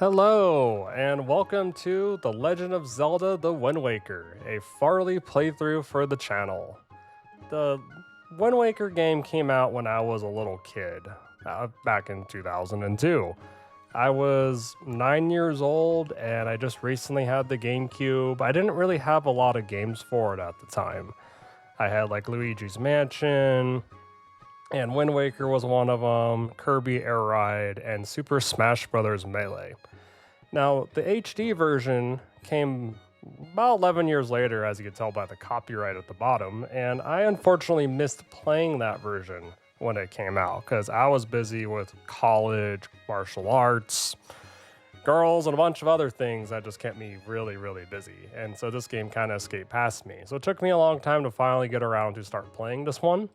Hello, and welcome to The Legend of Zelda The Wind Waker, a Farley playthrough for the channel. The Wind Waker game came out when I was a little kid, back in 2002. I was 9 years old, and I just recently had the GameCube. I didn't really have a lot of games for it at the time. I had like Luigi's Mansion, and Wind Waker was one of them, Kirby Air Ride, and Super Smash Bros. Melee. Now, the HD version came about 11 years later, as you can tell by the copyright at the bottom, and I unfortunately missed playing that version when it came out because I was busy with college, martial arts, girls, and a bunch of other things that just kept me really, really busy. And so this game kind of escaped past me. So it took me a long time to finally get around to start playing this one.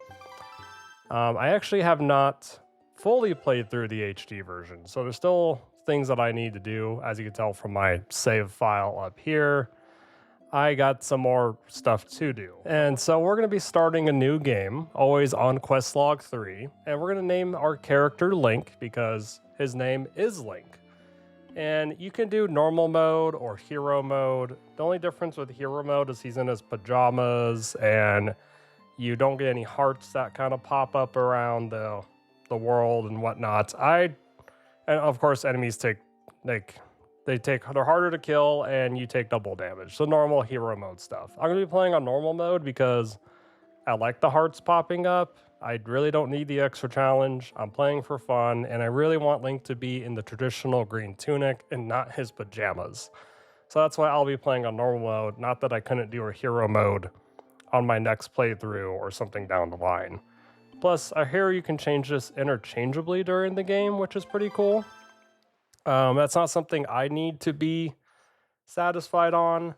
I actually have not fully played through the HD version, so there's still things that I need to do. As you can tell from my save file up here, I got some more stuff to do. And so we're going to be starting a new game, always on Questlog 3, and we're going to name our character Link because his name is Link. And you can do normal mode or hero mode. The only difference with hero mode is he's in his pajamas and you don't get any hearts that kind of pop up around the world and whatnot. And of course enemies they're harder to kill and you take double damage. So normal hero mode stuff. I'm gonna be playing on normal mode because I like the hearts popping up. I really don't need the extra challenge. I'm playing for fun and I really want Link to be in the traditional green tunic and not his pajamas. So that's why I'll be playing on normal mode. Not that I couldn't do a hero mode on my next playthrough or something down the line. Plus, I hear you can change this interchangeably during the game, which is pretty cool. That's not something I need to be satisfied on.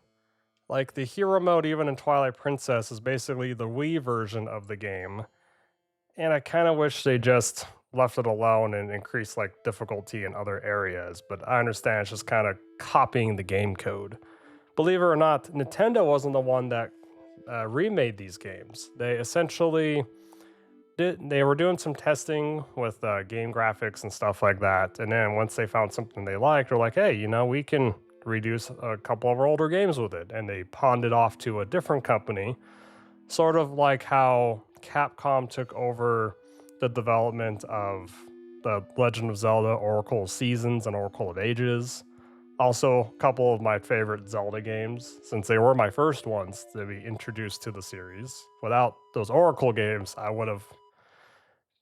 Like the hero mode, even in Twilight Princess, is basically the Wii version of the game. And I kind of wish they just left it alone and increased like difficulty in other areas. But I understand it's just kind of copying the game code. Believe it or not, Nintendo wasn't the one that remade these games. They essentially they were doing some testing with game graphics and stuff like that, and then once they found something they liked, they're like, hey, we can reduce a couple of our older games with it, and they pawned it off to a different company, sort of like how Capcom took over the development of the Legend of Zelda Oracle of Seasons and Oracle of Ages. Also, a couple of my favorite Zelda games, since they were my first ones to be introduced to the series. Without those Oracle games, I would have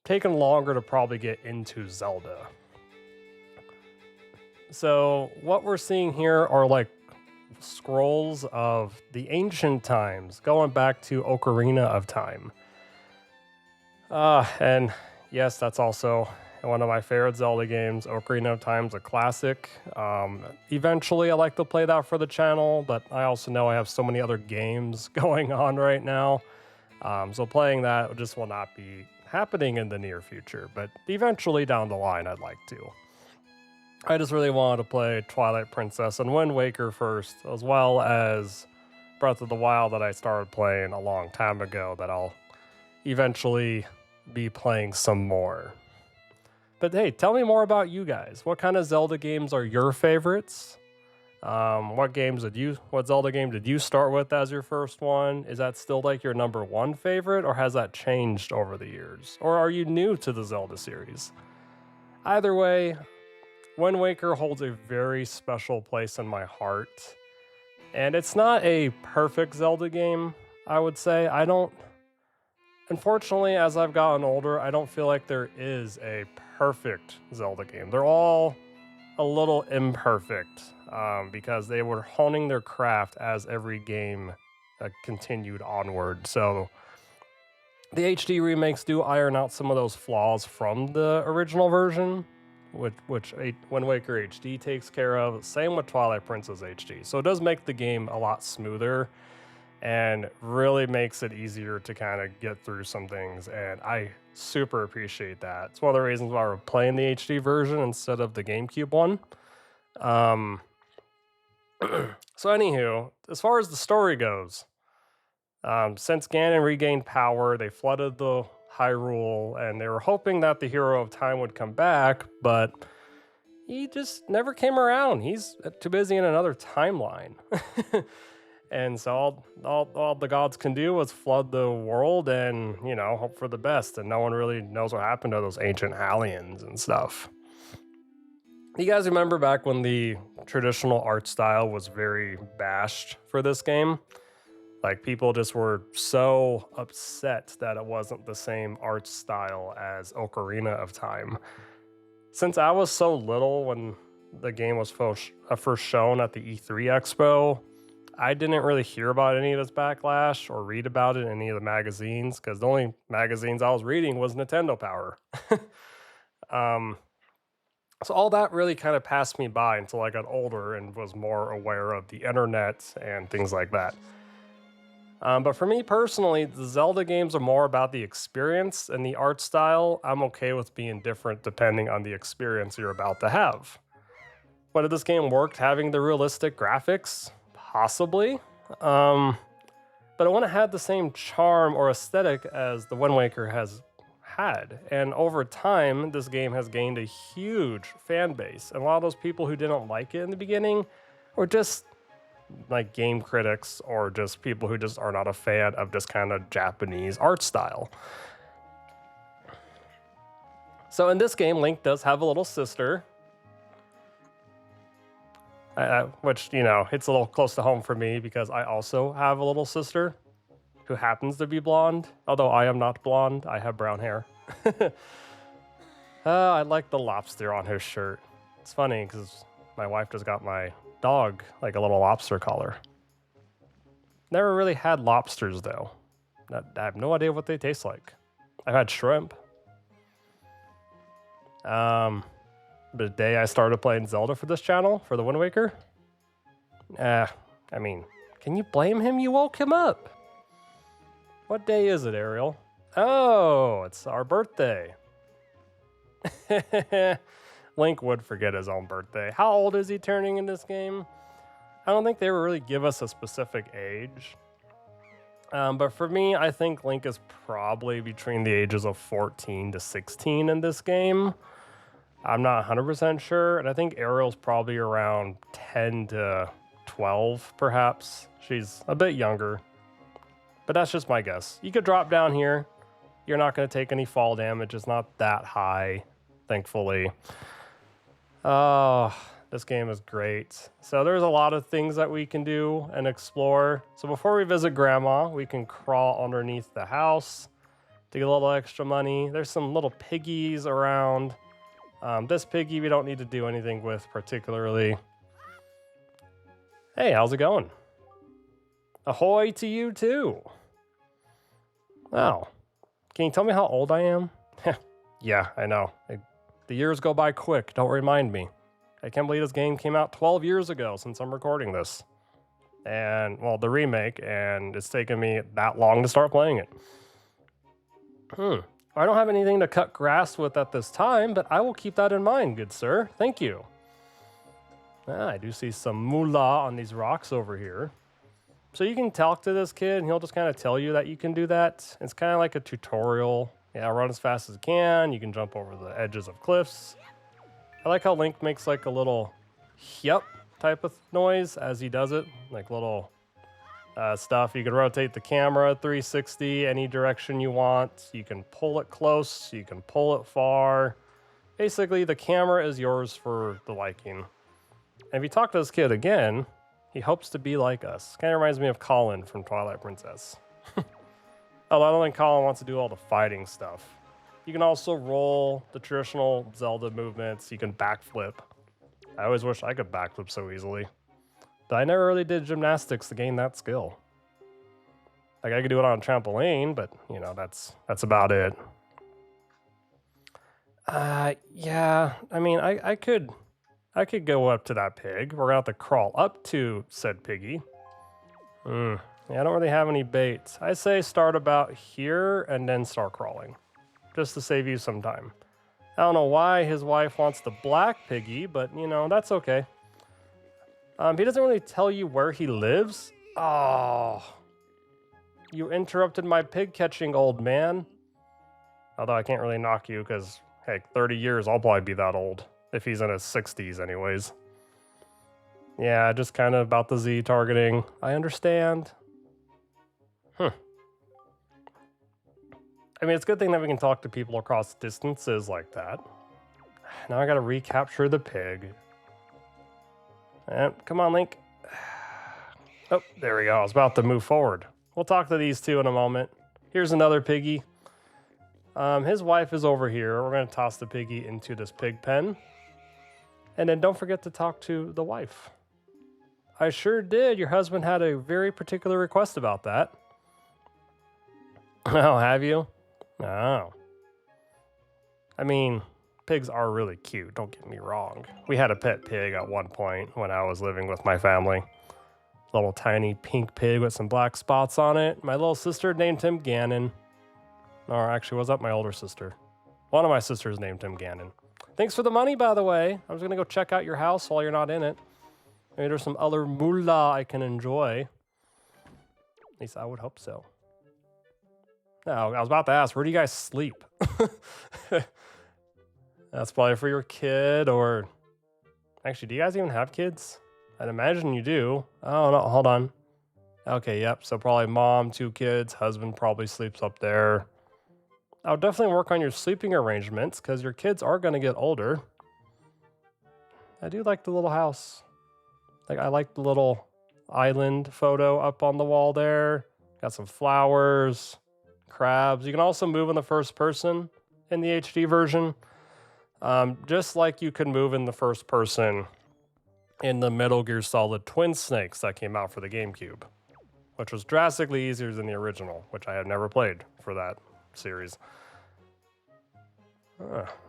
taken longer to probably get into Zelda. So what we're seeing here are like scrolls of the ancient times, going back to Ocarina of Time. And yes, that's also one of my favorite Zelda games. Ocarina of Time's a classic. Eventually, I like to play that for the channel, but I also know I have so many other games going on right now. So playing that just will not be happening in the near future, but eventually down the line, I'd like to. I just really wanted to play Twilight Princess and Wind Waker first, as well as Breath of the Wild that I started playing a long time ago that I'll eventually be playing some more. But hey, tell me more about you guys. What kind of Zelda games are your favorites? What Zelda game did you start with as your first one? Is that still like your number one favorite, or has that changed over the years? Or are you new to the Zelda series? Either way, Wind Waker holds a very special place in my heart. And it's not a perfect Zelda game, I would say. Unfortunately, as I've gotten older, I don't feel like there is a perfect Zelda game. They're all a little imperfect because they were honing their craft as every game continued onward. So the HD remakes do iron out some of those flaws from the original version, which Wind Waker HD takes care of. Same with Twilight Princess HD. So it does make the game a lot smoother and really makes it easier to kind of get through some things, and I super appreciate that. It's one of the reasons why we're playing the HD version instead of the GameCube one. So anywho, as far as the story goes, since Ganon regained power, they flooded the Hyrule, and they were hoping that the Hero of Time would come back, but he just never came around. He's too busy in another timeline. And so all the gods can do was flood the world and, hope for the best. And no one really knows what happened to those ancient aliens and stuff. You guys remember back when the traditional art style was very bashed for this game? Like, people just were so upset that it wasn't the same art style as Ocarina of Time. Since I was so little when the game was first shown at the E3 Expo, I didn't really hear about any of this backlash or read about it in any of the magazines, because the only magazines I was reading was Nintendo Power. So all that really kind of passed me by until I got older and was more aware of the internet and things like that. But for me personally, the Zelda games are more about the experience, and the art style, I'm okay with being different depending on the experience you're about to have. Whether this game worked having the realistic graphics? Possibly. But it wouldn't have the same charm or aesthetic as the Wind Waker has had. And over time, this game has gained a huge fan base. And a lot of those people who didn't like it in the beginning were just like game critics or just people who just are not a fan of this kind of Japanese art style. So in this game, Link does have a little sister, which, hits a little close to home for me because I also have a little sister who happens to be blonde. Although I am not blonde, I have brown hair. I like the lobster on his shirt. It's funny because my wife just got my dog like a little lobster collar. Never really had lobsters though. I have no idea what they taste like. I've had shrimp. The day I started playing Zelda for this channel, for the Wind Waker, can you blame him? You woke him up. What day is it, Aryll? Oh, it's our birthday. Link would forget his own birthday. How old is he turning in this game? I don't think they really give us a specific age. But for me, I think Link is probably between the ages of 14 to 16 in this game. I'm not 100% sure, and I think Aryll's probably around 10 to 12, perhaps. She's a bit younger, but that's just my guess. You could drop down here. You're not going to take any fall damage. It's not that high, thankfully. Oh, this game is great. So there's a lot of things that we can do and explore. So before we visit Grandma, we can crawl underneath the house to get a little extra money. There's some little piggies around. This piggy we don't need to do anything with particularly. Hey, how's it going? Ahoy to you too. Wow. Can you tell me how old I am? Yeah, I know. The years go by quick. Don't remind me. I can't believe this game came out 12 years ago since I'm recording this. And, well, the remake, and it's taken me that long to start playing it. I don't have anything to cut grass with at this time, but I will keep that in mind, good sir. Thank you. I do see some moolah on these rocks over here. So you can talk to this kid, and he'll just kind of tell you that you can do that. It's kind of like a tutorial. Yeah, run as fast as you can. You can jump over the edges of cliffs. I like how Link makes like a little yup type of noise as he does it. Like little stuff. You can rotate the camera 360 any direction you want. You can pull it close. You can pull it far. Basically, the camera is yours for the liking. And if you talk to this kid again, he hopes to be like us. Kind of reminds me of Colin from Twilight Princess. Although I don't think Colin wants to do all the fighting stuff. You can also roll the traditional Zelda movements. You can backflip. I always wish I could backflip so easily. But I never really did gymnastics to gain that skill. Like, I could do it on a trampoline, but, that's about it. Yeah, I could go up to that pig. We're gonna have to crawl up to said piggy. Yeah, I don't really have any bait. I say start about here and then start crawling, just to save you some time. I don't know why his wife wants the black piggy, but that's okay. He doesn't really tell you where he lives. Oh, you interrupted my pig catching, old man. Although I can't really knock you because, heck, 30 years, I'll probably be that old. if he's in his 60s anyways. Yeah, just kind of about the Z targeting. I understand. I mean, it's a good thing that we can talk to people across distances like that. Now I gotta recapture the pig. Come on, Link. Oh, there we go. I was about to move forward. We'll talk to these two in a moment. Here's another piggy. His wife is over here. We're gonna toss the piggy into this pig pen. And then don't forget to talk to the wife. I sure did. Your husband had a very particular request about that. Oh, have you? Oh. I mean, pigs are really cute, don't get me wrong. We had a pet pig at one point when I was living with my family. Little tiny pink pig with some black spots on it. My little sister named him Ganon. Or actually, was that my older sister? One of my sisters named him Ganon. Thanks for the money, by the way. I was gonna go check out your house while you're not in it. Maybe there's some other moolah I can enjoy. At least I would hope so. No, I was about to ask, where do you guys sleep? That's probably for your kid, or... Actually, do you guys even have kids? I'd imagine you do. Oh, no, hold on. Okay, yep, so probably mom, 2 kids, husband probably sleeps up there. I'll definitely work on your sleeping arrangements, because your kids are going to get older. I do like the little house. Like, I like the little island photo up on the wall there. Got some flowers, crabs. You can also move in the first person in the HD version. Just like you can move in the first person in the Metal Gear Solid Twin Snakes that came out for the GameCube, which was drastically easier than the original, which I had never played for that series.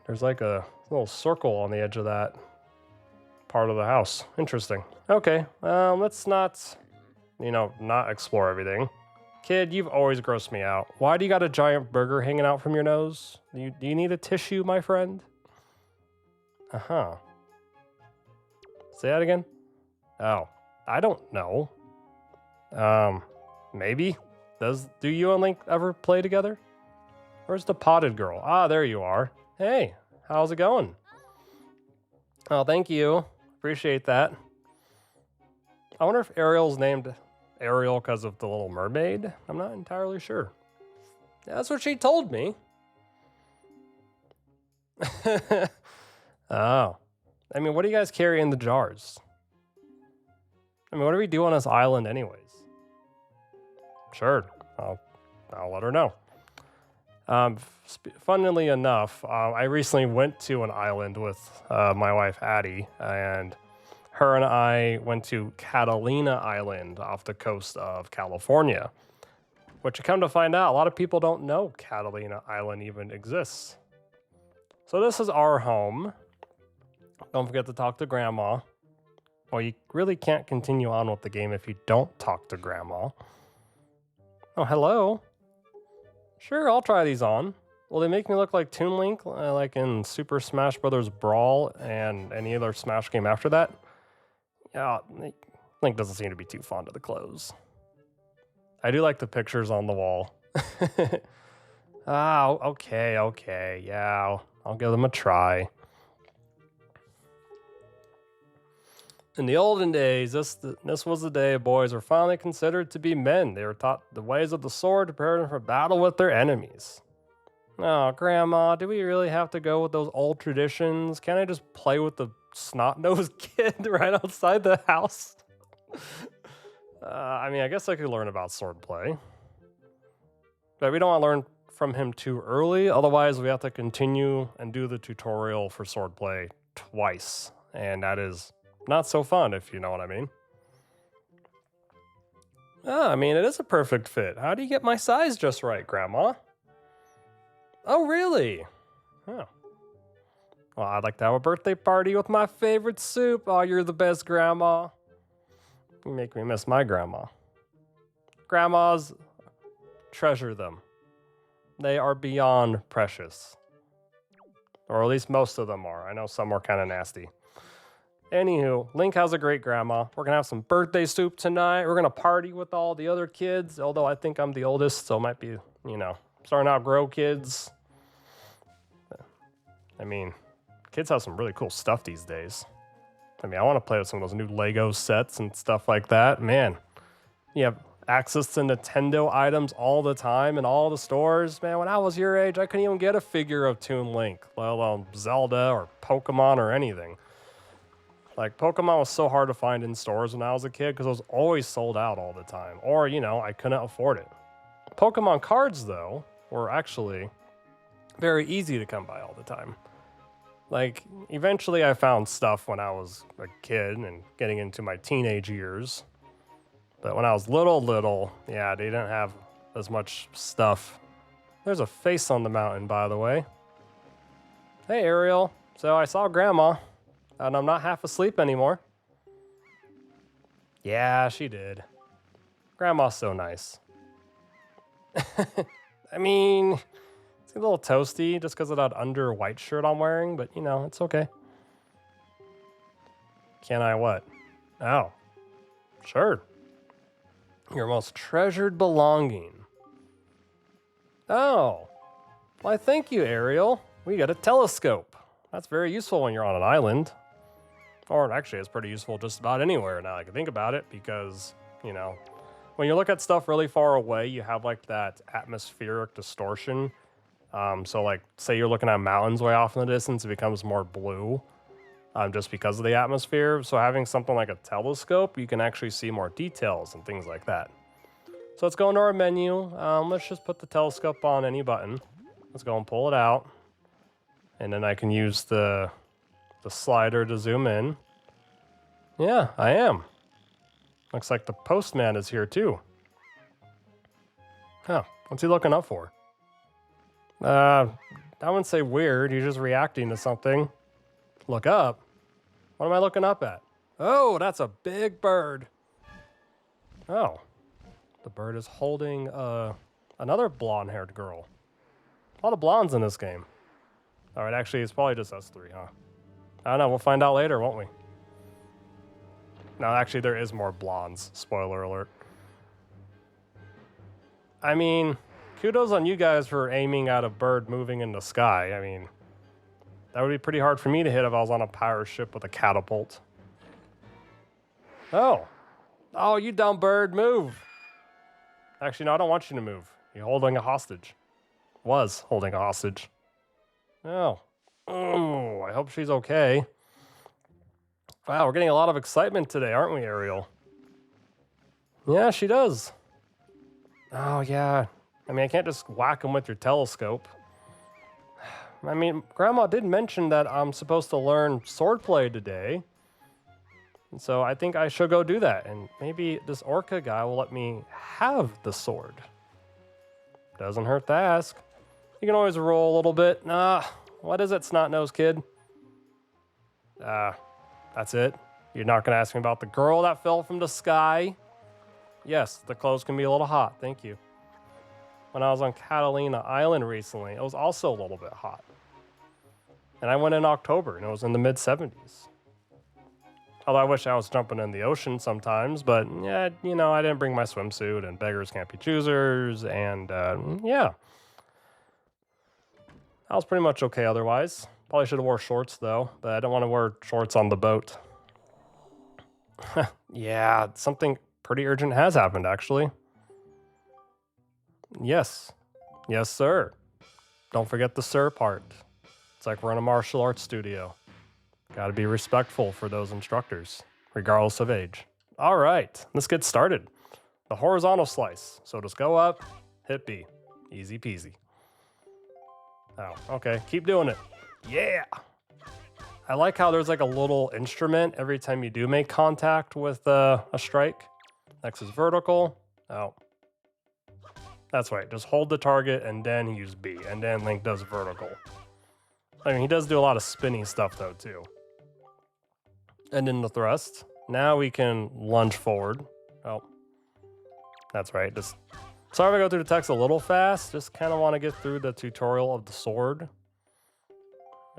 There's like a little circle on the edge of that part of the house. Interesting. Okay, let's not, not explore everything. Kid, you've always grossed me out. Why do you got a giant burger hanging out from your nose? Do you need a tissue, my friend? Uh-huh. Say that again? Oh, I don't know. Maybe? Do you and Link ever play together? Where's the potted girl? Ah, there you are. Hey, how's it going? Oh, thank you. Appreciate that. I wonder if Aryll's named Aryll because of the Little Mermaid. I'm not entirely sure. That's what she told me. Oh. I mean, what do you guys carry in the jars? I mean, what do we do on this island anyways? Sure. I'll let her know. Funnily enough, I recently went to an island with my wife, Addie, and her and I went to Catalina Island off the coast of California, which you come to find out, a lot of people don't know Catalina Island even exists. So this is our home. Don't forget to talk to Grandma. Well, you really can't continue on with the game if you don't talk to Grandma. Oh, hello. Sure, I'll try these on. Will they make me look like Toon Link, like in Super Smash Bros. Brawl and any other Smash game after that? Yeah, Link doesn't seem to be too fond of the clothes. I do like the pictures on the wall. Okay, yeah, I'll give them a try. In the olden days, this was the day boys were finally considered to be men. They were taught the ways of the sword to prepare them for battle with their enemies. Oh, Grandma, do we really have to go with those old traditions? Can't I just play with the snot-nosed kid right outside the house? I mean, I guess I could learn about swordplay. But we don't want to learn from him too early. Otherwise, we have to continue and do the tutorial for swordplay twice. And that is not so fun, if you know what I mean. I mean, it is a perfect fit. How do you get my size just right, Grandma? Oh, really? Oh. Well, I'd like to have a birthday party with my favorite soup. Oh, you're the best, Grandma. You make me miss my grandma. Grandmas, treasure them. They are beyond precious. Or at least most of them are. I know some are kind of nasty. Anywho, Link has a great grandma. We're going to have some birthday soup tonight. We're going to party with all the other kids, although I think I'm the oldest, so it might be, starting to outgrow kids. I mean, kids have some really cool stuff these days. I mean, I want to play with some of those new Lego sets and stuff like that. Man, you have access to Nintendo items all the time in all the stores. Man, when I was your age, I couldn't even get a figure of Toon Link, let alone Zelda or Pokemon or anything. Like, Pokemon was so hard to find in stores when I was a kid because it was always sold out all the time. Or, you know, I couldn't afford it. Pokemon cards, though, were actually very easy to come by all the time. Like, eventually I found stuff when I was a kid and getting into my teenage years. But when I was little, yeah, they didn't have as much stuff. There's a face on the mountain, by the way. Hey, Aryll. So I saw Grandma, and I'm not half asleep anymore. Yeah, she did. Grandma's so nice. I mean, it's a little toasty just because of that under white shirt I'm wearing, but you know, it's okay. Can I what? Oh, sure. Your most treasured belonging. Oh, why thank you, Aryll. We got a telescope. That's very useful when you're on an island. Or actually, it's pretty useful just about anywhere now I can think about it because, you know, when you look at stuff really far away, you have like that atmospheric distortion. So like, say you're looking at mountains way off in the distance, it becomes more blue just because of the atmosphere. So having something like a telescope, you can actually see more details and things like that. So let's go into our menu. Let's just put the telescope on any button. Let's go and pull it out. And then I can use the slider to zoom in. Yeah, I am. Looks like the postman is here too. Huh, what's he looking up for? I wouldn't say weird, he's just reacting to something. Look up? What am I looking up at? Oh, that's a big bird. Oh, the bird is holding another blonde-haired girl. A lot of blondes in this game. All right, actually, it's probably just us three, huh? I don't know, we'll find out later, won't we? No, actually, there is more blondes. Spoiler alert. I mean, kudos on you guys for aiming at a bird moving in the sky. I mean, that would be pretty hard for me to hit if I was on a pirate ship with a catapult. Oh. Oh, you dumb bird, move. Actually, no, I don't want you to move. You're holding a hostage. Was holding a hostage. Oh. Oh, I hope she's okay. Wow, we're getting a lot of excitement today, aren't we, Aryll? Yeah, she does. Oh, yeah. I mean, I can't just whack him with your telescope. I mean, Grandma did mention that I'm supposed to learn swordplay today. And so I think I should go do that. And maybe this orca guy will let me have the sword. Doesn't hurt to ask. You can always roll a little bit. Nah, what is it, snot-nosed kid? That's it? You're not going to ask me about the girl that fell from the sky? Yes, the clothes can be a little hot. Thank you. When I was on Catalina Island recently, it was also a little bit hot. And I went in October, and it was in the mid-70s. Although I wish I was jumping in the ocean sometimes, but yeah, you know, I didn't bring my swimsuit, and beggars can't be choosers, and yeah. I was pretty much okay otherwise. Probably should have wore shorts, though, but I don't want to wear shorts on the boat. Yeah, something pretty urgent has happened, actually. Yes. Yes, sir. Don't forget the sir part. It's like we're in a martial arts studio. Gotta be respectful for those instructors, regardless of age. All right, let's get started. The horizontal slice. So just go up, hit B. Easy peasy. Oh, okay, keep doing it. Yeah! I like how there's like a little instrument every time you do make contact with a strike. Next is vertical. Oh. That's right, just hold the target and then use B, and then Link does vertical. I mean, he does do a lot of spinny stuff though, too. And in the thrust. Now we can lunge forward. Oh. That's right, just... Sorry if I go through the text a little fast, just kind of want to get through the tutorial of the sword.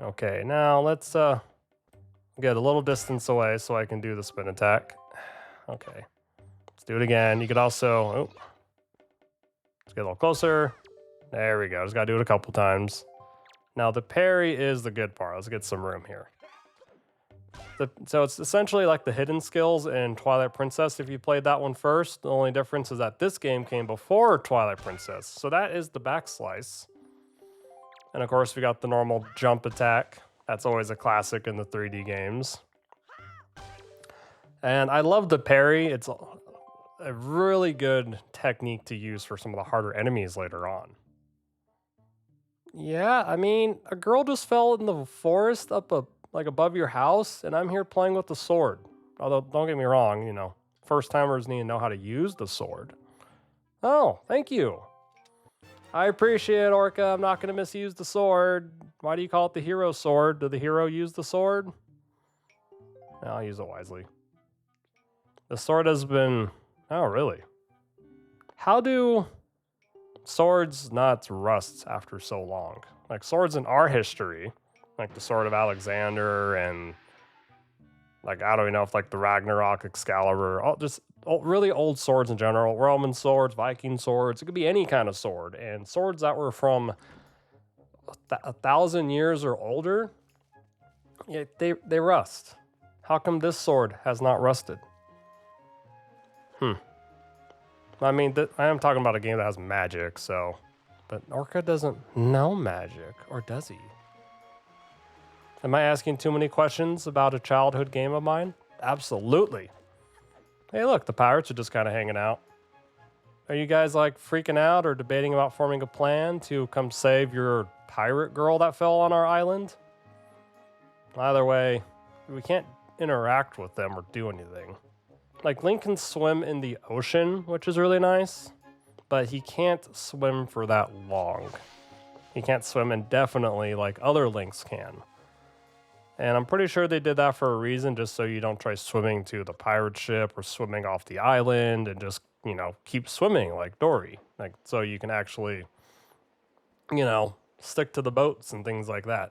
Okay, now let's get a little distance away so I can do the spin attack. Okay, let's do it again. You could also, let's get a little closer. There we go, just gotta do it a couple times. Now the parry is the good part. Let's get some room here. So it's essentially like the hidden skills in Twilight Princess if you played that one first. The only difference is that this game came before Twilight Princess. So that is the back slice. And of course we got the normal jump attack. That's always a classic in the 3D games. And I love the parry. It's a really good technique to use for some of the harder enemies later on. Yeah, I mean, a girl just fell in the forest like above your house, and I'm here playing with the sword. Although, don't get me wrong, you know, first timers need to know how to use the sword. Oh, thank you. I appreciate it, Orca. I'm not going to misuse the sword. Why do you call it the hero sword? Did the hero use the sword? No, I'll use it wisely. The sword has been... Oh, really? How do swords not rust after so long? Like, swords in our history, like the Sword of Alexander and, like, I don't even know if, like, the Ragnarok Excalibur, really old swords in general, Roman swords, Viking swords, it could be any kind of sword. And swords that were from 1,000 years or older, yeah, they rust. How come this sword has not rusted? I mean, I am talking about a game that has magic, so... But Orca doesn't know magic, or does he? Am I asking too many questions about a childhood game of mine? Absolutely. Hey, look, the pirates are just kind of hanging out. Are you guys, like, freaking out or debating about forming a plan to come save your pirate girl that fell on our island? Either way, we can't interact with them or do anything. Like, Link can swim in the ocean, which is really nice, but he can't swim for that long. He can't swim indefinitely like other Links can. And I'm pretty sure they did that for a reason, just so you don't try swimming to the pirate ship or swimming off the island and just, you know, keep swimming like Dory. Like, so you can actually, you know, stick to the boats and things like that.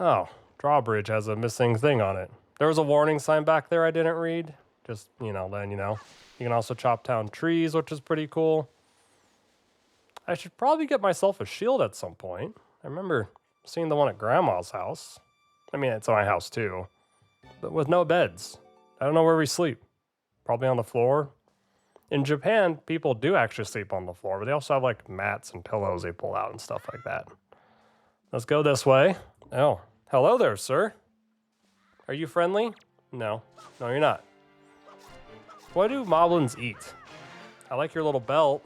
Oh, drawbridge has a missing thing on it. There was a warning sign back there I didn't read. Just, you know, letting you know. You can also chop down trees, which is pretty cool. I should probably get myself a shield at some point. I remember seeing the one at Grandma's house. I mean, it's my house too. But with no beds. I don't know where we sleep. Probably on the floor. In Japan, people do actually sleep on the floor, but they also have like mats and pillows they pull out and stuff like that. Let's go this way. Oh, hello there, sir. Are you friendly? No. No, you're not. What do moblins eat? I like your little belt.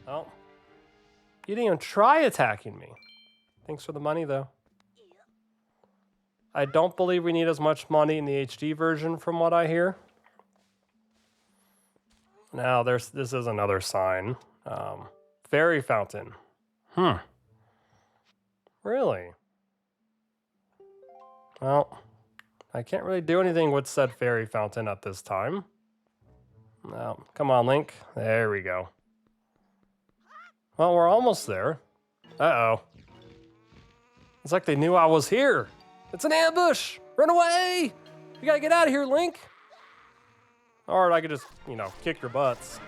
Oh. You didn't even try attacking me. Thanks for the money, though. I don't believe we need as much money in the HD version from what I hear. Now, this is another sign. Fairy fountain. Really? Well, I can't really do anything with said fairy fountain at this time. No, come on, Link. There we go. Well, we're almost there. Uh-oh. It's like they knew I was here. It's an ambush! Run away! You gotta get out of here, Link! Or I could just, you know, kick your butts.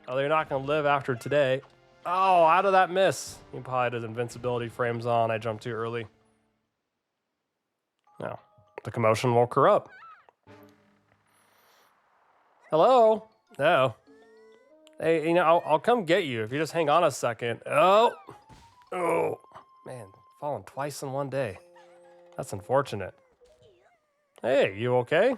Oh, they're not gonna live after today. Oh, how did that miss? He probably had his invincibility frames on. I jumped too early. No, the commotion woke her up. Hello? No. Hey, you know, I'll come get you if you just hang on a second. Oh, man, falling twice in one day. That's unfortunate. Hey, you okay?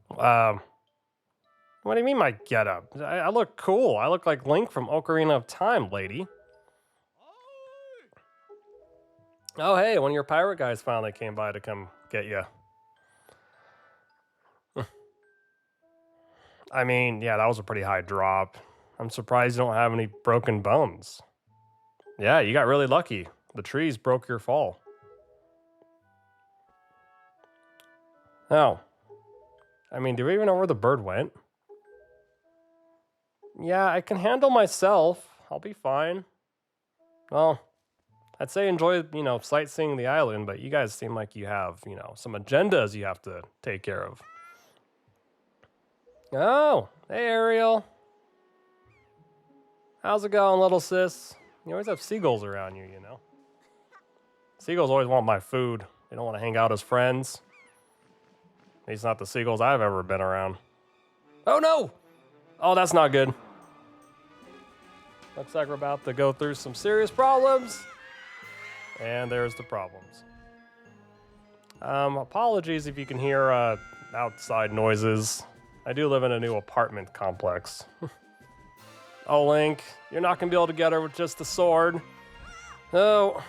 What do you mean my getup? I look cool. I look like Link from Ocarina of Time, lady. Oh, hey, one of your pirate guys finally came by to come get you. I mean, yeah, that was a pretty high drop. I'm surprised you don't have any broken bones. Yeah, you got really lucky. The trees broke your fall. Oh. I mean, do we even know where the bird went? Yeah, I can handle myself. I'll be fine. Well, I'd say enjoy, you know, sightseeing the island, but you guys seem like you have, you know, some agendas you have to take care of. Oh, hey, Aryll. How's it going, little sis? You always have seagulls around you, you know? Seagulls always want my food. They don't want to hang out as friends. At least not the seagulls I've ever been around. Oh no! Oh, that's not good. Looks like we're about to go through some serious problems. And there's the problems. Apologies if you can hear outside noises. I do live in a new apartment complex. Oh, Link, you're not gonna be able to get her with just the sword. No.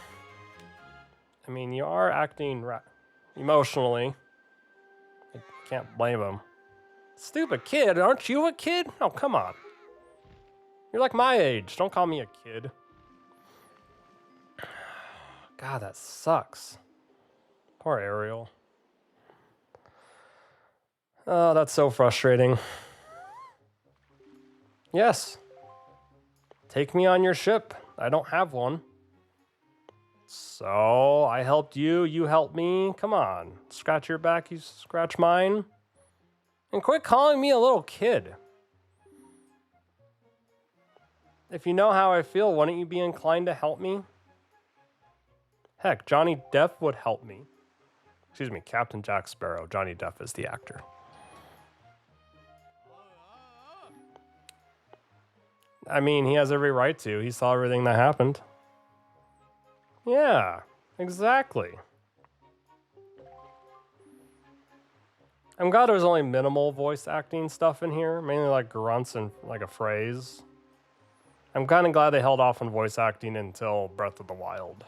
I mean, you are acting emotionally. I can't blame him. Stupid kid, aren't you a kid? Oh, come on. You're like my age. Don't call me a kid. God, that sucks. Poor Aryll. Oh, that's so frustrating. Yes. Take me on your ship. I don't have one. So, I helped you, you helped me. Come on. Scratch your back, you scratch mine. And quit calling me a little kid. If you know how I feel, wouldn't you be inclined to help me? Heck, Johnny Depp would help me. Excuse me, Captain Jack Sparrow. Johnny Depp is the actor. I mean, he has every right to. He saw everything that happened. Yeah, exactly. I'm glad there's only minimal voice acting stuff in here, mainly like grunts and like a phrase. I'm kind of glad they held off on voice acting until Breath of the Wild.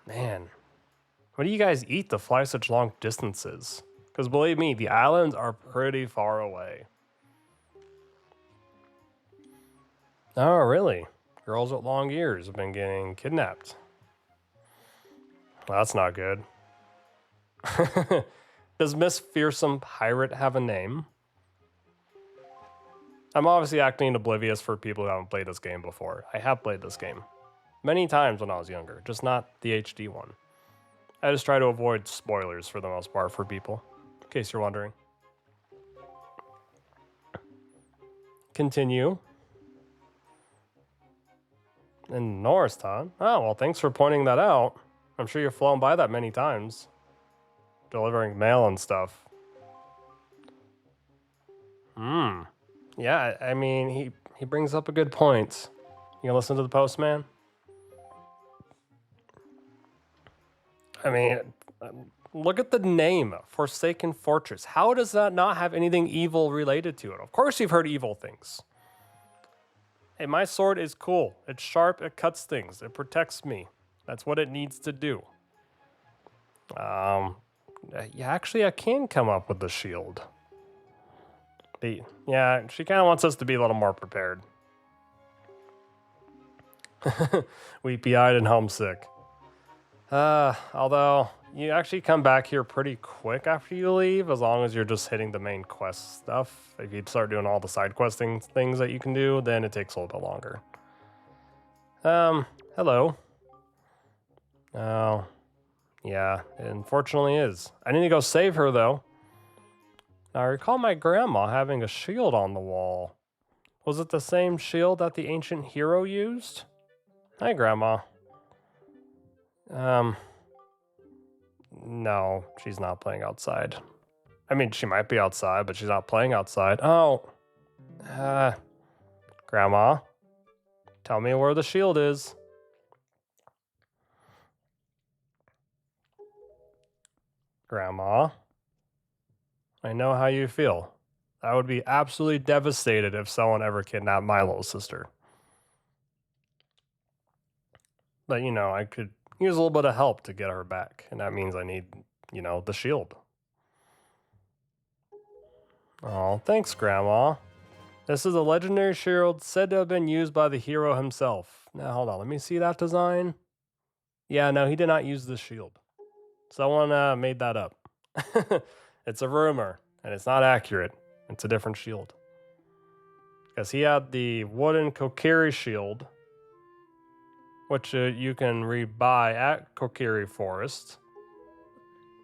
Man, what do you guys eat to fly such long distances? Because believe me, the islands are pretty far away. Oh, really? Girls with long ears have been getting kidnapped. Well, that's not good. Does Miss Fearsome Pirate have a name? I'm obviously acting oblivious for people who haven't played this game before. I have played this game many times when I was younger, just not the HD one. I just try to avoid spoilers for the most part for people, in case you're wondering. Continue. In Norristown? Oh, well, thanks for pointing that out. I'm sure you've flown by that many times. Delivering mail and stuff. Yeah, I mean, he brings up a good point. You gonna listen to the postman? I mean, look at the name, Forsaken Fortress. How does that not have anything evil related to it? Of course you've heard evil things. Hey, my sword is cool. It's sharp, it cuts things, it protects me. That's what it needs to do. Yeah, actually I can come up with the shield. Yeah, she kind of wants us to be a little more prepared. Weepy-eyed and homesick. Although you actually come back here pretty quick after you leave, as long as you're just hitting the main quest stuff. If you start doing all the side questing things that you can do, then it takes a little bit longer. Hello. Oh, yeah, it unfortunately is. I need to go save her, though. Now, I recall my grandma having a shield on the wall. Was it the same shield that the ancient hero used? Hi, Grandma. No, she's not playing outside. I mean, she might be outside, but she's not playing outside. Oh. Grandma, tell me where the shield is. Grandma, I know how you feel. I would be absolutely devastated if someone ever kidnapped my little sister. But, you know, I could use a little bit of help to get her back, and that means I need, you know, the shield. Oh, thanks, Grandma. This is a legendary shield said to have been used by the hero himself. Now, hold on, let me see that design. Yeah, no, he did not use this shield. Someone made that up. It's a rumor, and it's not accurate. It's a different shield. Because he had the wooden Kokiri shield, which you can rebuy at Kokiri Forest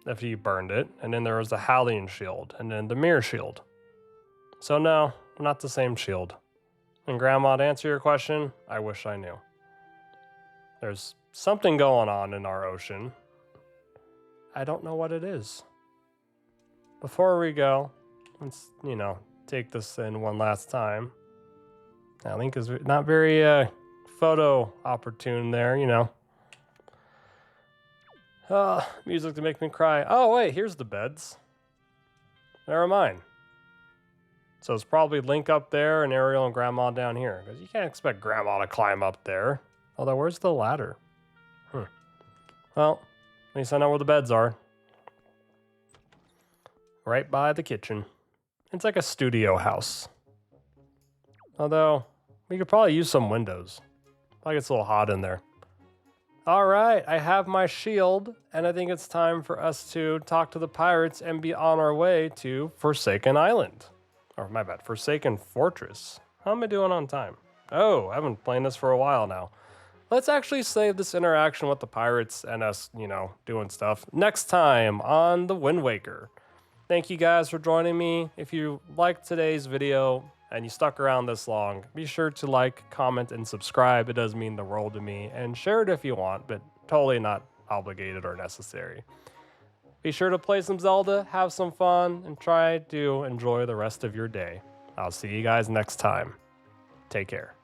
if you burned it. And then there was the Hallian shield, and then the Mirror shield. So no, not the same shield. And Grandma, to answer your question, I wish I knew. There's something going on in our ocean. I don't know what it is. Before we go, let's, take this in one last time. Now, Link is not very photo opportune there, Music to make me cry. Oh, wait, here's the beds. Never mind. So it's probably Link up there and Aryll and Grandma down here. Because you can't expect Grandma to climb up there. Although, where's the ladder? Well, at least I know where the beds are. Right by the kitchen. It's like a studio house. Although, we could probably use some windows. Like it's a little hot in there. All right, I have my shield, and I think it's time for us to talk to the pirates and be on our way to Forsaken Island. Or my bad, Forsaken Fortress. How am I doing on time? Oh, I've been playing this for a while now. Let's actually save this interaction with the pirates and us, doing stuff next time on The Wind Waker. Thank you guys for joining me. If you liked today's video and you stuck around this long, be sure to like, comment, and subscribe. It does mean the world to me. And share it if you want, but totally not obligated or necessary. Be sure to play some Zelda, have some fun, and try to enjoy the rest of your day. I'll see you guys next time. Take care.